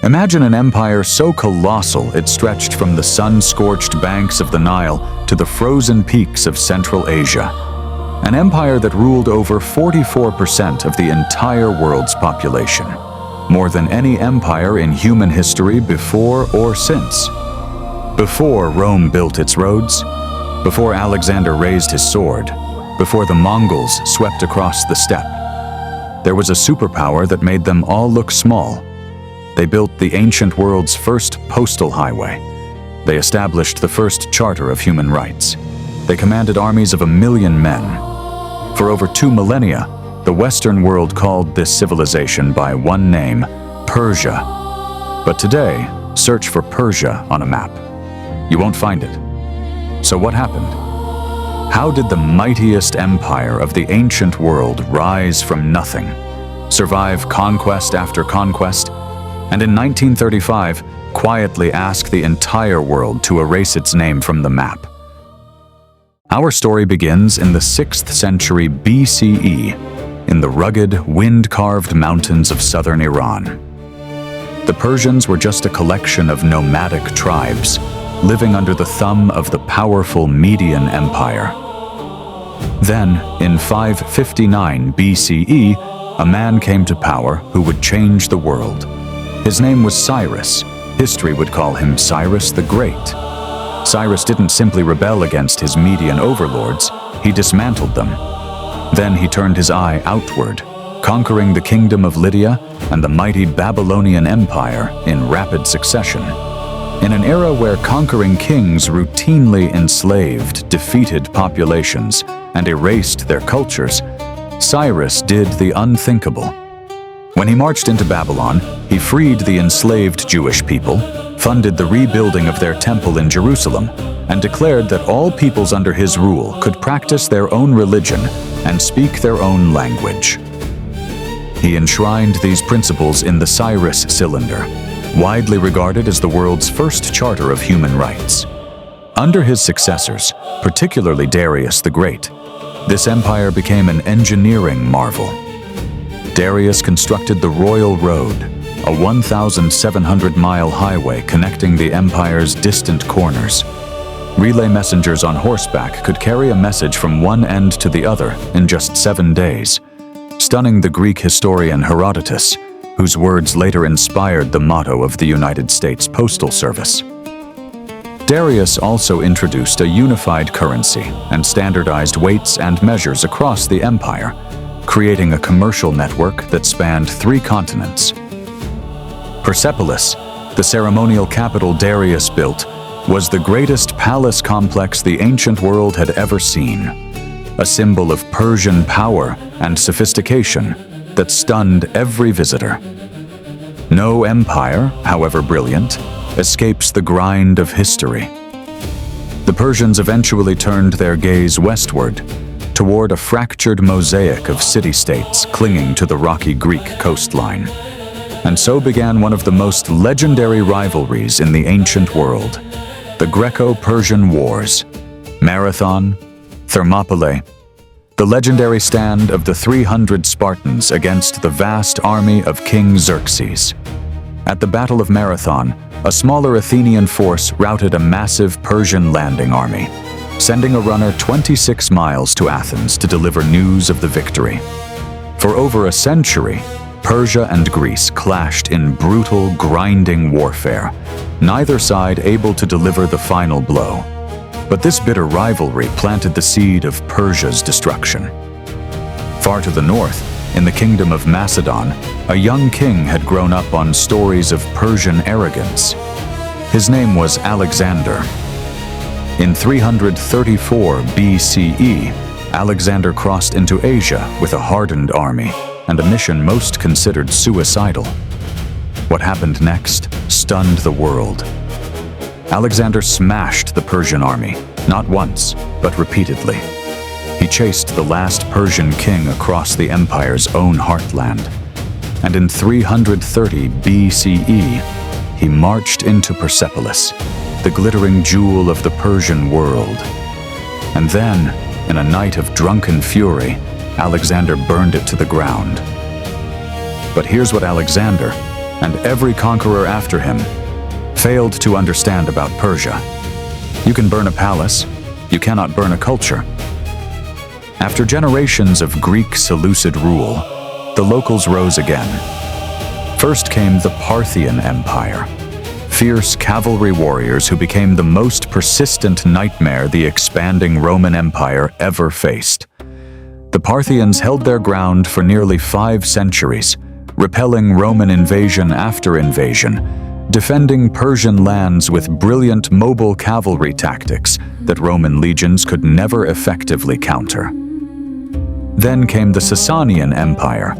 Imagine an empire so colossal it stretched from the sun-scorched banks of the Nile to the frozen peaks of Central Asia. An empire that ruled over 44% of the entire world's population, more than any empire in human history before or since. Before Rome built its roads, before Alexander raised his sword, before the Mongols swept across the steppe, there was a superpower that made them all look small. They built the ancient world's first postal highway. They established the first charter of human rights. They commanded armies of 1 million men. For over 2 millennia, the Western world called this civilization by one name, Persia. But today, search for Persia on a map. You won't find it. So what happened? How did the mightiest empire of the ancient world rise from nothing, survive conquest after conquest, and in 1935, quietly ask the entire world to erase its name from the map? Our story begins in the 6th century BCE, in the rugged, wind-carved mountains of southern Iran. The Persians were just a collection of nomadic tribes, living under the thumb of the powerful Median Empire. Then, in 559 BCE, a man came to power who would change the world. His name was Cyrus. History would call him Cyrus the Great. Cyrus didn't simply rebel against his Median overlords, he dismantled them. Then he turned his eye outward, conquering the kingdom of Lydia and the mighty Babylonian Empire in rapid succession. In an era where conquering kings routinely enslaved defeated populations and erased their cultures, Cyrus did the unthinkable. When he marched into Babylon, he freed the enslaved Jewish people, funded the rebuilding of their temple in Jerusalem, and declared that all peoples under his rule could practice their own religion and speak their own language. He enshrined these principles in the Cyrus Cylinder, widely regarded as the world's first charter of human rights. Under his successors, particularly Darius the Great, this empire became an engineering marvel. Darius constructed the Royal Road, a 1,700-mile highway connecting the empire's distant corners. Relay messengers on horseback could carry a message from one end to the other in just 7 days, stunning the Greek historian Herodotus, whose words later inspired the motto of the United States Postal Service. Darius also introduced a unified currency and standardized weights and measures across the empire, creating a commercial network that spanned 3 continents. Persepolis, the ceremonial capital Darius built, was the greatest palace complex the ancient world had ever seen, a symbol of Persian power and sophistication that stunned every visitor. No empire, however brilliant, escapes the grind of history. The Persians eventually turned their gaze westward, toward a fractured mosaic of city-states clinging to the rocky Greek coastline. And so began one of the most legendary rivalries in the ancient world, the Greco-Persian Wars, Marathon, Thermopylae, the legendary stand of the 300 Spartans against the vast army of King Xerxes. At the Battle of Marathon, a smaller Athenian force routed a massive Persian landing army, sending a runner 26 miles to Athens to deliver news of the victory. For over a century, Persia and Greece clashed in brutal, grinding warfare, neither side able to deliver the final blow. But this bitter rivalry planted the seed of Persia's destruction. Far to the north, in the kingdom of Macedon, a young king had grown up on stories of Persian arrogance. His name was Alexander. In 334 BCE, Alexander crossed into Asia with a hardened army and a mission most considered suicidal. What happened next stunned the world. Alexander smashed the Persian army, not once, but repeatedly. He chased the last Persian king across the empire's own heartland, and in 330 BCE, he marched into Persepolis, the glittering jewel of the Persian world. And then, in a night of drunken fury, Alexander burned it to the ground. But here's what Alexander, and every conqueror after him, failed to understand about Persia. You can burn a palace, you cannot burn a culture. After generations of Greek Seleucid rule, the locals rose again. First came the Parthian Empire, fierce cavalry warriors who became the most persistent nightmare the expanding Roman Empire ever faced. The Parthians held their ground for nearly 5 centuries, repelling Roman invasion after invasion, defending Persian lands with brilliant mobile cavalry tactics that Roman legions could never effectively counter. Then came the Sasanian Empire,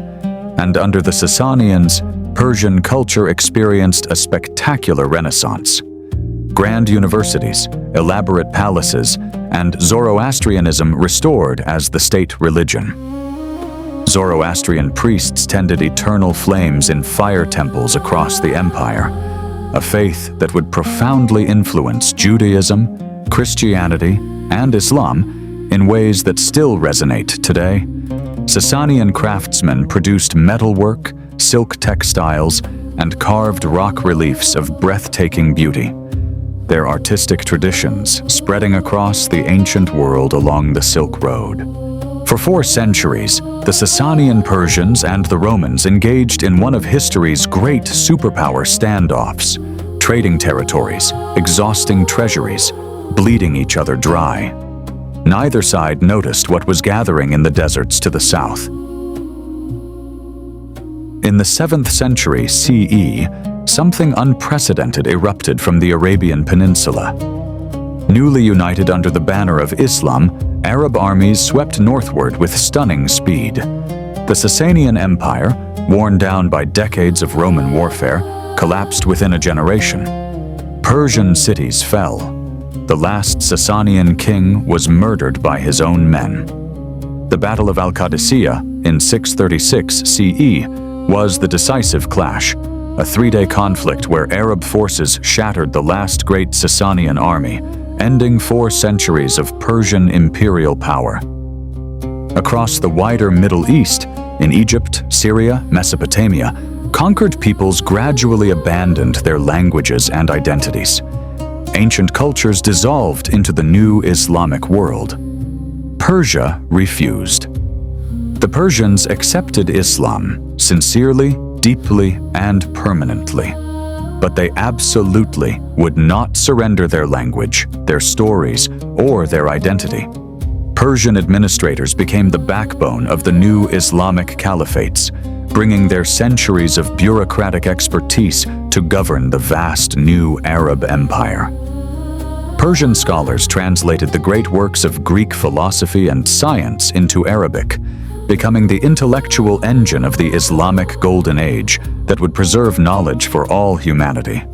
and under the Sasanians, Persian culture experienced a spectacular renaissance. Grand universities, elaborate palaces, and Zoroastrianism restored as the state religion. Zoroastrian priests tended eternal flames in fire temples across the empire, a faith that would profoundly influence Judaism, Christianity, and Islam in ways that still resonate today. Sasanian craftsmen produced metalwork, silk textiles, and carved rock reliefs of breathtaking beauty, their artistic traditions spreading across the ancient world along the Silk Road. For 4 centuries, the Sasanian Persians and the Romans engaged in one of history's great superpower standoffs, trading territories, exhausting treasuries, bleeding each other dry. Neither side noticed what was gathering in the deserts to the south. In the 7th century CE, something unprecedented erupted from the Arabian Peninsula. Newly united under the banner of Islam, Arab armies swept northward with stunning speed. The Sasanian Empire, worn down by decades of Roman warfare, collapsed within a generation. Persian cities fell. The last Sasanian king was murdered by his own men. The Battle of Al-Qadisiyah in 636 CE was the decisive clash, a 3-day conflict where Arab forces shattered the last great Sasanian army, ending 4 centuries of Persian imperial power. Across the wider Middle East, in Egypt, Syria, Mesopotamia, conquered peoples gradually abandoned their languages and identities. Ancient cultures dissolved into the new Islamic world. Persia refused. The Persians accepted Islam sincerely, deeply, and permanently. But they absolutely would not surrender their language, their stories, or their identity. Persian administrators became the backbone of the new Islamic caliphates, bringing their centuries of bureaucratic expertise to govern the vast new Arab empire. Persian scholars translated the great works of Greek philosophy and science into Arabic, becoming the intellectual engine of the Islamic Golden Age that would preserve knowledge for all humanity.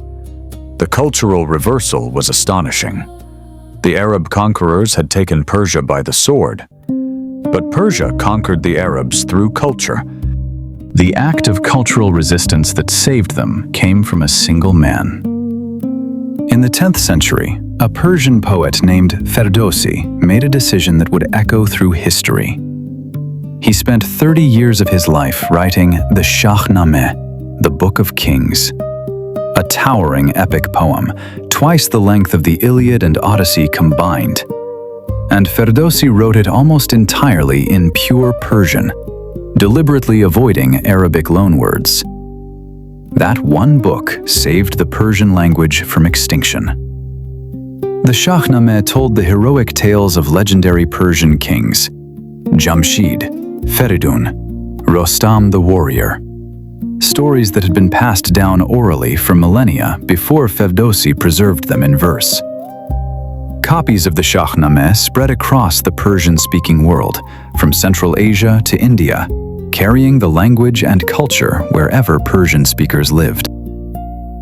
The cultural reversal was astonishing. The Arab conquerors had taken Persia by the sword, but Persia conquered the Arabs through culture. The act of cultural resistance that saved them came from a single man. In the 10th century, a Persian poet named Ferdowsi made a decision that would echo through history. He spent 30 years of his life writing the Shahnameh, the Book of Kings, a towering epic poem, twice the length of the Iliad and Odyssey combined. And Ferdowsi wrote it almost entirely in pure Persian, deliberately avoiding Arabic loanwords. That one book saved the Persian language from extinction. The Shahnameh told the heroic tales of legendary Persian kings, Jamshid, Feridun, Rostam the warrior, stories that had been passed down orally for millennia before Ferdowsi preserved them in verse. Copies of the Shahnameh spread across the Persian-speaking world, from Central Asia to India, carrying the language and culture wherever Persian speakers lived.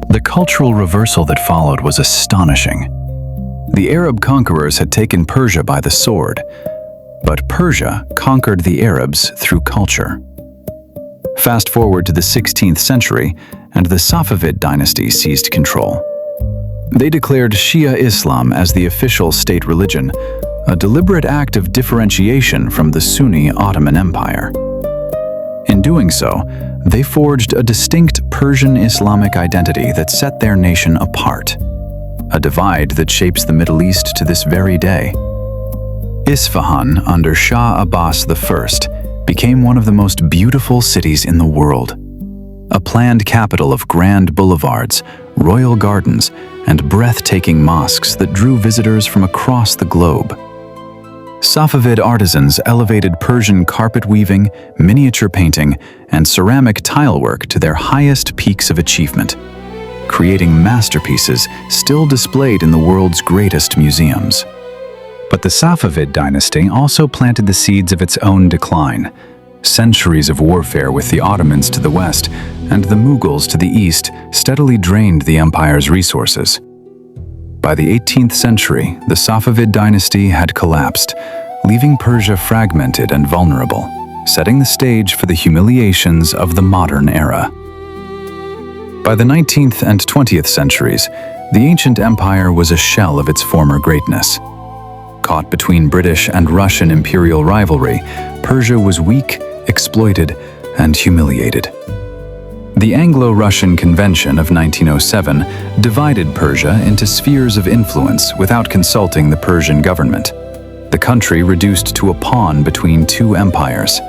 The cultural reversal that followed was astonishing. The Arab conquerors had taken Persia by the sword, but Persia conquered the Arabs through culture. Fast forward to the 16th century, and the Safavid Dynasty seized control. They declared Shia Islam as the official state religion, a deliberate act of differentiation from the Sunni Ottoman Empire. In doing so, they forged a distinct Persian Islamic identity that set their nation apart, a divide that shapes the Middle East to this very day. Isfahan, under Shah Abbas I, became one of the most beautiful cities in the world, a planned capital of grand boulevards, royal gardens, and breathtaking mosques that drew visitors from across the globe. Safavid artisans elevated Persian carpet weaving, miniature painting, and ceramic tilework to their highest peaks of achievement, creating masterpieces still displayed in the world's greatest museums. But the Safavid dynasty also planted the seeds of its own decline. Centuries of warfare with the Ottomans to the west and the Mughals to the east steadily drained the empire's resources. By the 18th century, the Safavid dynasty had collapsed, leaving Persia fragmented and vulnerable, setting the stage for the humiliations of the modern era. By the 19th and 20th centuries, the ancient empire was a shell of its former greatness. Caught between British and Russian imperial rivalry, Persia was weak, exploited, and humiliated. The Anglo-Russian Convention of 1907 divided Persia into spheres of influence without consulting the Persian government. The country reduced to a pawn between two empires.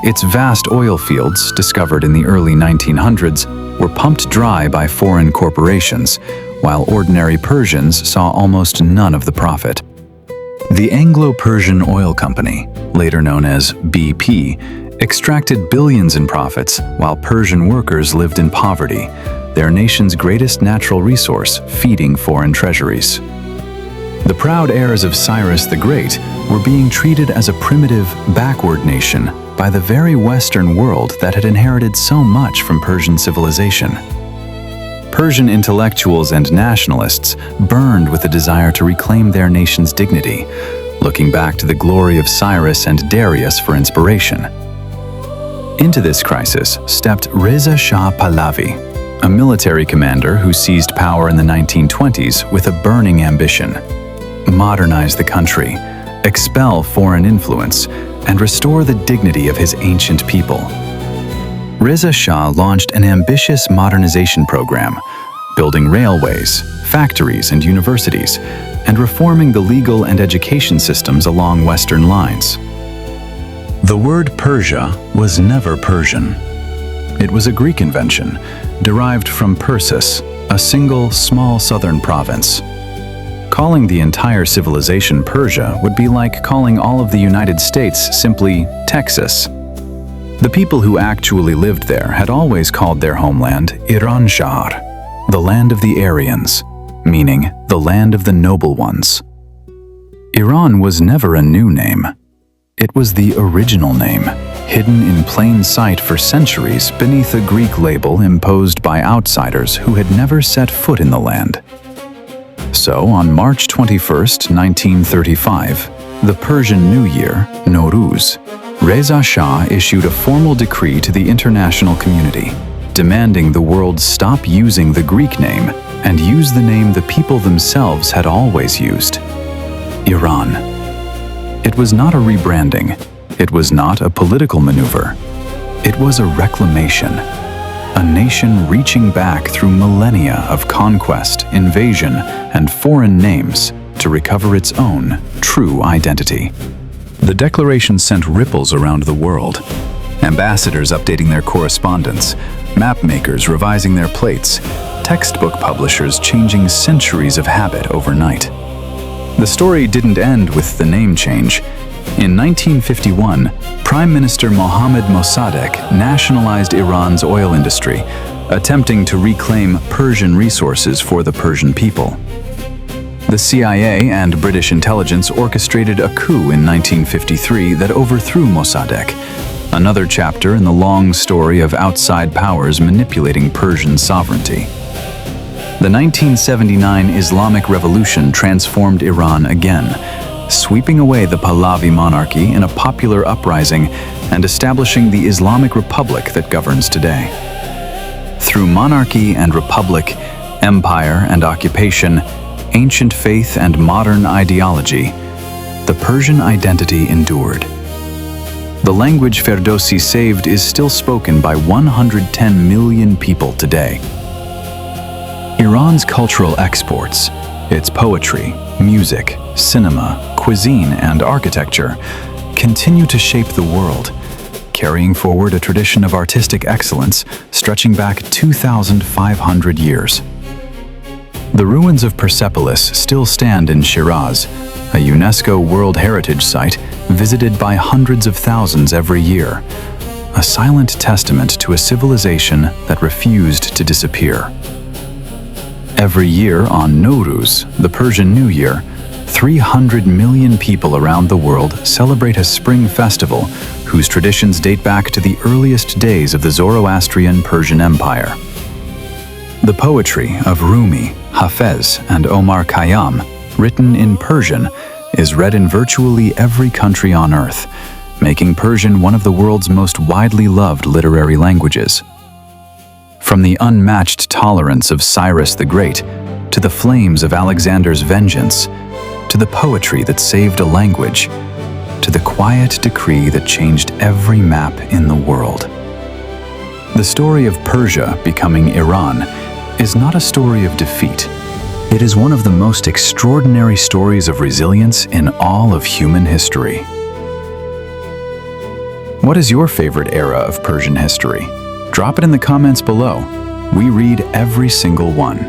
Its vast oil fields, discovered in the early 1900s, were pumped dry by foreign corporations, while ordinary Persians saw almost none of the profit. The Anglo-Persian Oil Company, later known as BP, extracted billions in profits while Persian workers lived in poverty, their nation's greatest natural resource feeding foreign treasuries. The proud heirs of Cyrus the Great were being treated as a primitive, backward nation by the very Western world that had inherited so much from Persian civilization. Persian intellectuals and nationalists burned with a desire to reclaim their nation's dignity, looking back to the glory of Cyrus and Darius for inspiration. Into this crisis stepped Reza Shah Pahlavi, a military commander who seized power in the 1920s with a burning ambition: modernize the country, expel foreign influence, and restore the dignity of his ancient people. Reza Shah launched an ambitious modernization program, building railways, factories, and universities, and reforming the legal and education systems along Western lines. The word Persia was never Persian. It was a Greek invention, derived from Persis, a single, small southern province. Calling the entire civilization Persia would be like calling all of the United States simply Texas. The people who actually lived there had always called their homeland Iran Shahar, the land of the Aryans, meaning the land of the noble ones. Iran was never a new name. It was the original name, hidden in plain sight for centuries beneath a Greek label imposed by outsiders who had never set foot in the land. So, on March 21, 1935, the Persian New Year, Nowruz, Reza Shah issued a formal decree to the international community, demanding the world stop using the Greek name and use the name the people themselves had always used: Iran. It was not a rebranding. It was not a political maneuver. It was a reclamation. A nation reaching back through millennia of conquest, invasion, and foreign names to recover its own true identity. The declaration sent ripples around the world. Ambassadors updating their correspondence, mapmakers revising their plates, textbook publishers changing centuries of habit overnight. The story didn't end with the name change. In 1951, Prime Minister Mohammad Mossadegh nationalized Iran's oil industry, attempting to reclaim Persian resources for the Persian people. The CIA and British intelligence orchestrated a coup in 1953 that overthrew Mossadegh, another chapter in the long story of outside powers manipulating Persian sovereignty. The 1979 Islamic Revolution transformed Iran again, sweeping away the Pahlavi monarchy in a popular uprising and establishing the Islamic Republic that governs today. Through monarchy and republic, empire and occupation, ancient faith and modern ideology, the Persian identity endured. The language Ferdowsi saved is still spoken by 110 million people today. Iran's cultural exports, its poetry, music, cinema, cuisine, and architecture, continue to shape the world, carrying forward a tradition of artistic excellence stretching back 2,500 years. The ruins of Persepolis still stand in Shiraz, a UNESCO World Heritage Site visited by hundreds of thousands every year, a silent testament to a civilization that refused to disappear. Every year on Nowruz, the Persian New Year, 300 million people around the world celebrate a spring festival whose traditions date back to the earliest days of the Zoroastrian Persian Empire. The poetry of Rumi, Hafez, and Omar Khayyam, written in Persian, is read in virtually every country on Earth, making Persian one of the world's most widely loved literary languages. From the unmatched tolerance of Cyrus the Great, to the flames of Alexander's vengeance, to the poetry that saved a language, to the quiet decree that changed every map in the world. The story of Persia becoming Iran is not a story of defeat. It is one of the most extraordinary stories of resilience in all of human history. What is your favorite era of Persian history? Drop it in the comments below. We read every single one.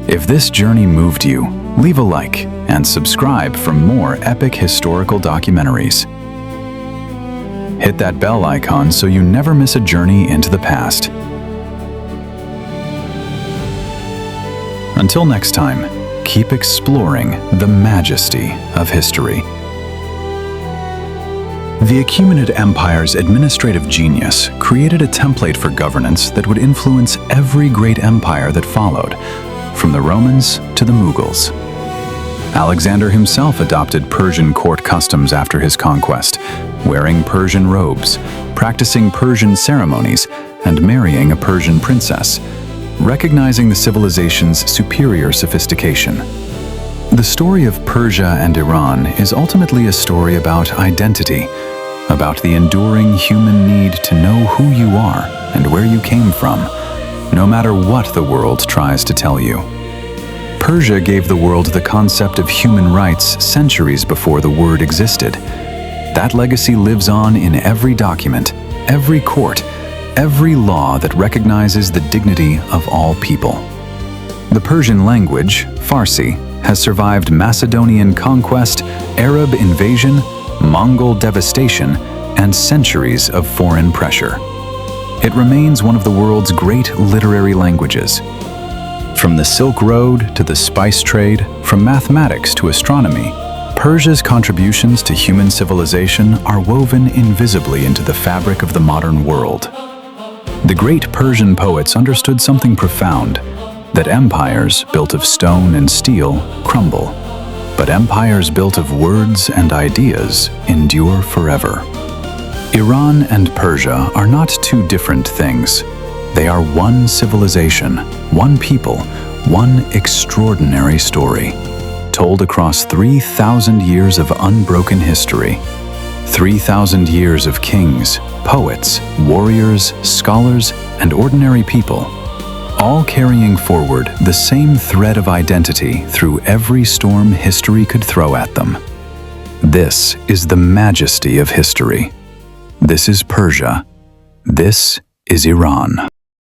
If this journey moved you, leave a like and subscribe for more epic historical documentaries. Hit that bell icon so you never miss a journey into the past. Until next time, keep exploring the majesty of history. The Achaemenid Empire's administrative genius created a template for governance that would influence every great empire that followed, from the Romans to the Mughals. Alexander himself adopted Persian court customs after his conquest, wearing Persian robes, practicing Persian ceremonies, and marrying a Persian princess, recognizing the civilization's superior sophistication. The story of Persia and Iran is ultimately a story about identity, about the enduring human need to know who you are and where you came from, no matter what the world tries to tell you. Persia gave the world the concept of human rights centuries before the word existed. That legacy lives on in every document, every court, every law that recognizes the dignity of all people. The Persian language, Farsi, has survived Macedonian conquest, Arab invasion, Mongol devastation, and centuries of foreign pressure. It remains one of the world's great literary languages. From the Silk Road to the spice trade, from mathematics to astronomy, Persia's contributions to human civilization are woven invisibly into the fabric of the modern world. The great Persian poets understood something profound, that empires built of stone and steel crumble, but empires built of words and ideas endure forever. Iran and Persia are not two different things. They are one civilization, one people, one extraordinary story, told across 3,000 years of unbroken history. 3,000 years of kings, poets, warriors, scholars, and ordinary people, all carrying forward the same thread of identity through every storm history could throw at them. This is the majesty of history. This is Persia. This is Iran.